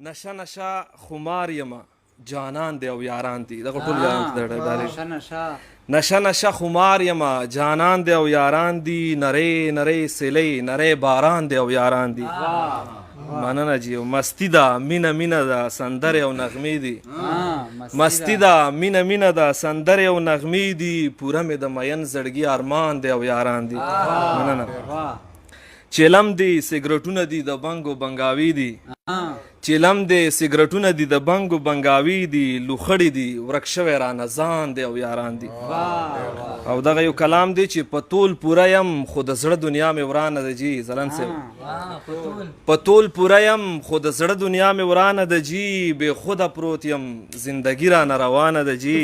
نشه نشه خمار یمه جانان دی او یاران دی دغه ټول یاران نشه نشه خمار یمه جانان دی او یاران دی نری نری سیلی نری باران دی او یاران دی مننه جی مستی ده مینه مینه ده سندرې او نغمې دي مستی ده مینه مینه ده سندرې او نغمې دي پوره مې د مین زړګي ارمان دی او یاران دي مننه چیلم دی سیګرټونه دي د بنګو بنګاوي دي چیلم دی سیګرټونه دي د بنګو بنګاوي دي لوخړې دي ورک شوی رانه ځان دی او یاران دي او دغه یو کلام دی چې په طول پوره یم خو د زړه دنیا مې ورانه ده جي ځلند صاحب په طول پوره یم خو د زړه دنیا مې ورانه ده جي بې خوده پروت یم زندګي رانه روانه ده جي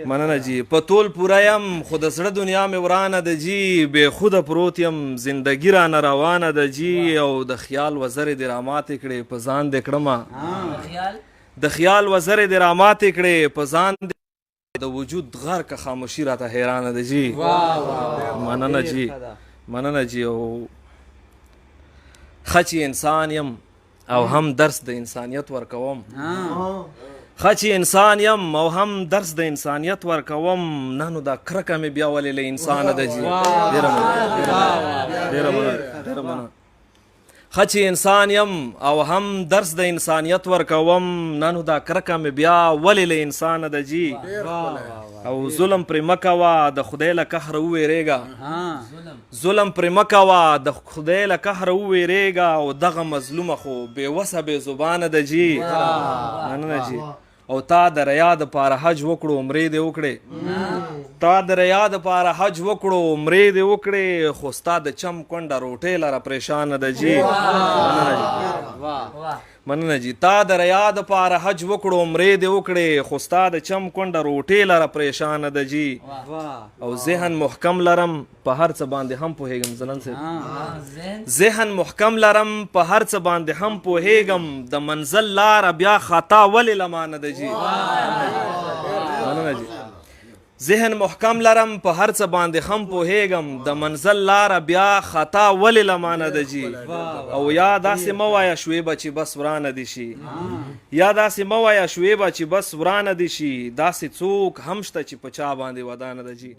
مننه جی په طول پوره یم خو د زړه دنیا مې ورانه ده جي بې خوده پروت یم زندګي رانه روانه ده جي او د خیال وزرې دې راماتې کړې په ځان دې کړمه د خیال وزرې دې راماتې کړې په ځان د وجود غر که خاموشي راته حیرانه ده جي مننه جی مننه جی او ښه چې انسان یم او هم درس د انسانیت ورکوم ښه چې انسان یم او هم درس د انسانیت ورکوم نه نو دا کرکه مې بیا ولې له انسانه ده جي ډېره مننه ښه چې انسان یم او هم درس د انسانیت ورکوم نه نو دا کرکه مې بیا ولې له انسانه ده جي او ظلم پرې مه کوه د خدای له قهره وویرېږه ظلم پرې مه کوه د خدای له قهره وویرېږه او دغه مظلومه خو بېوسه بې زبانه ده جي مننه جي او تا د ریا دپاره حج وکړو عمرې دې وکړې تا د ریا دپاره حج وکړو عمرې دې وکړې خو ستا د چم کونډه روټۍ لره پریشانه ده جي مننه جي تا د ریا دپاره حج وکړو عمرې دې وکړې خو ستا د چم کونډه روټۍ لره پریشانه ده جي او ذهن محکم لرم په هر څه باندې هم پوهېږم زلن صاحب ذهن محکم لرم په هر څه باندې هم پوهېږم د منزل لاره بیا خطا ولې لمانه ده جي مننه جي ذهن محکم لرم په هر څه باندې هم پوهېږم د منزل لاره بیا خطا ولې لمانه ده جي او یا داسې مه وایه شویبه چې بس ورانه دي شي یا داسې مه وایه شویبه چې بس ورانه دي شي داسې څوک هم شته چې په چا باندې ودانه ده جي